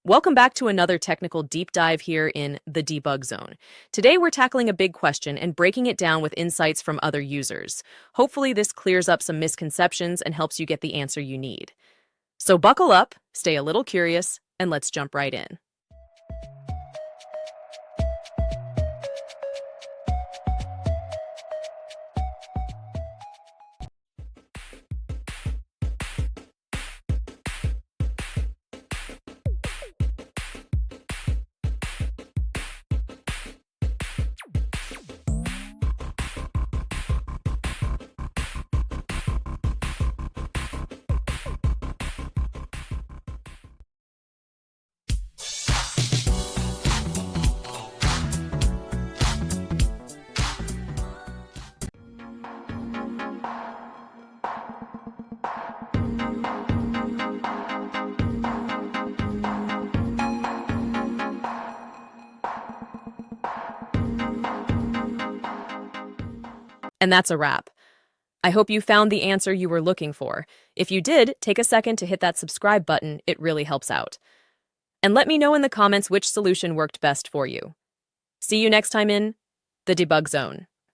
Welcome back to another technical deep dive here in the debug zone. Today we're tackling a big question and breaking it down with insights from other users. Hopefully this clears up some misconceptions and helps you get the answer you need. So buckle up, stay a little curious, and let's jump right in. And that's a wrap. I hope you found the answer you were looking for. If you did, take a second to hit that subscribe button. It really helps out. And let me know in the comments which solution worked best for you. See you next time in the debug zone.